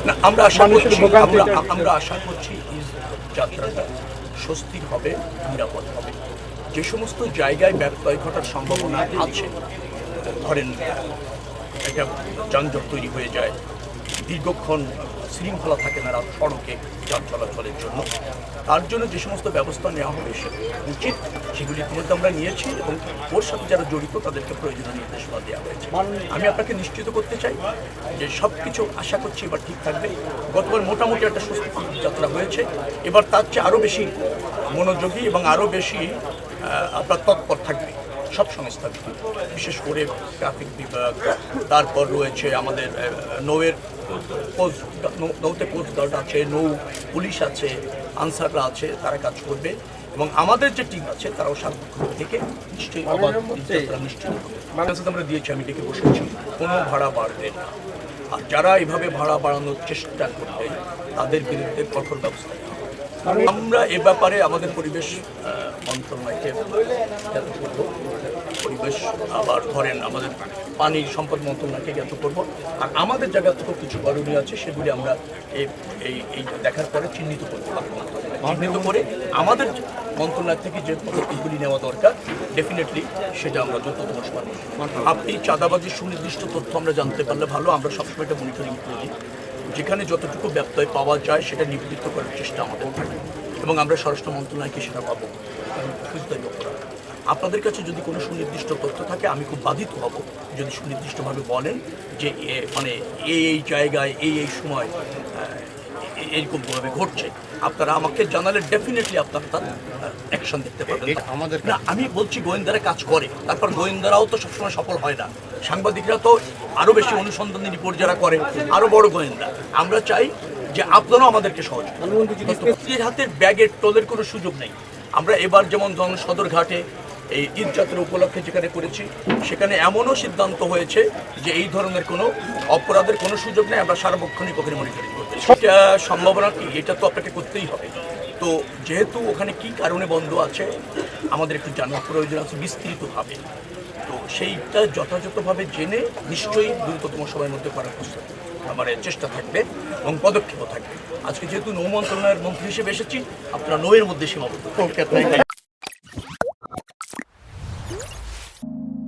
না, আমরা আশা করছি এই যাত্রাটা স্বস্তির হবে, নিরাপদ হবে। যে সমস্ত জায়গায় ব্যত্যয় ঘটার সম্ভাবনা আছে, ধরেন একটা যানজট তৈরি হয়ে যায়, দীর্ঘক্ষণ শৃঙ্খলা থাকে না রাত সড়কে যান চলাচলের জন্য, তার জন্য যে সমস্ত ব্যবস্থা নেওয়া হবে সে উচিত, সেগুলি ইতিমধ্যে আমরা নিয়েছি এবং ওর সাথে যারা জড়িত তাদেরকে প্রয়োজনীয় নির্দেশনা দেওয়া হয়েছে। আমি আপনাকে নিশ্চিত করতে চাই যে সব কিছু আশা করছি এবার ঠিক থাকবে। গতবার মোটামুটি একটা সুস্থ যাত্রা হয়েছে, এবার তার চেয়ে আরও বেশি মনোযোগী এবং আরও বেশি আপনার তৎপর থাকবে সব সংস্থা, বিশেষ করে ট্রাফিক বিভাগ, তারপর রয়েছে আমাদের নৌতে কোস্টগার্ড আছে, নৌ পুলিশ আছে, আনসাররা আছে, তারা কাজ করবে এবং আমাদের যে টিম আছে তারাও সার্বক্ষণ থেকে নিশ্চয়ই নিশ্চয়ই আমরা দিয়েছি, আমি ডেকে বসেছি, কোনো ভাড়া বাড়বে না। আর যারা এভাবে ভাড়া বাড়ানোর চেষ্টা করবে তাদের বিরুদ্ধে কঠোর ব্যবস্থা নেওয়া হবে। আমরা এ ব্যাপারে আমাদের পরিবেশ মন্ত্রণালয়কে জ্ঞাত করব, পরিবেশ আবার ধরেন আমাদের পানি সম্পদ মন্ত্রণালয়কে জ্ঞাত করব, আর আমাদের জায়গা থেকেও কিছু করণীয় আছে সেগুলি আমরা এই দেখার পরে চিহ্নিত করতে পারবো, চিহ্নিত করে আমাদের মন্ত্রণালয় থেকে যে পদক্ষেপগুলি নেওয়া দরকার ডেফিনেটলি সেটা আমরা যতটুকু পারবো। আপনি চাঁদাবাজির সুনির্দিষ্ট তথ্য আমরা জানতে পারলে ভালো, আমরা সবসময় এটা মনিটরিং করি, যেখানে যতটুকু ব্যত্যয় পাওয়া যায় সেটা নিবৃত্ত করার চেষ্টা আমাদের থাকে এবং আমরা স্বরাষ্ট্র মন্ত্রণালয়কে সেটা পাবো খুঁজতে করা। আপনাদের কাছে যদি কোনো সুনির্দিষ্ট তথ্য থাকে আমি খুব বাধিত হব যদি সুনির্দিষ্টভাবে বলেন যে মানে এই জায়গায় এই সময় এইরকমভাবে ঘটছে, আপনারা আমাকে জানালে ডেফিনেটলি আপনারা তার অ্যাকশন দেখতে পাবেন। আমাদের না, আমি বলছি গোয়েন্দারা কাজ করে, তারপর গোয়েন্দারাও তো সবসময় সফল হয় না, সাংবাদিকরা তো আরও বেশি অনুসন্ধানী রিপোর্ট যারা করে আরও বড় গোয়েন্দা। আমরা চাই যে আপনারাও আমাদেরকে সহযোগিতা, হাতের ব্যাগের টোলের কোনো সুযোগ নেই। আমরা এবার যেমন সদরঘাটে এই ঈদ যাত্রা উপলক্ষে যেখানে করেছি সেখানে এমনও সিদ্ধান্ত হয়েছে যে এই ধরনের কোনো অপরাধের কোনো সুযোগ নেই, আমরা সার্বক্ষণিক ওখানে মনিটরিং করতে। সেটা সম্ভাবনা কি, এটা তো আপনাকে করতেই হবে। তো যেহেতু ওখানে কি কারণে বন্ধ আছে আমাদের একটু জানার প্রয়োজন আছে বিস্তৃতভাবে, তো সেইটা যথাযথভাবে জেনে নিশ্চয়ই দ্রুততম সময়ের মধ্যে করার মানে চেষ্টা থাকবে এবং পদক্ষেপও থাকবে। আজকে যেহেতু নৌ মন্ত্রণালয়ের মন্ত্রী হিসেবে এসেছি, আপনারা নৌয়ের মধ্যে সীমাবদ্ধ।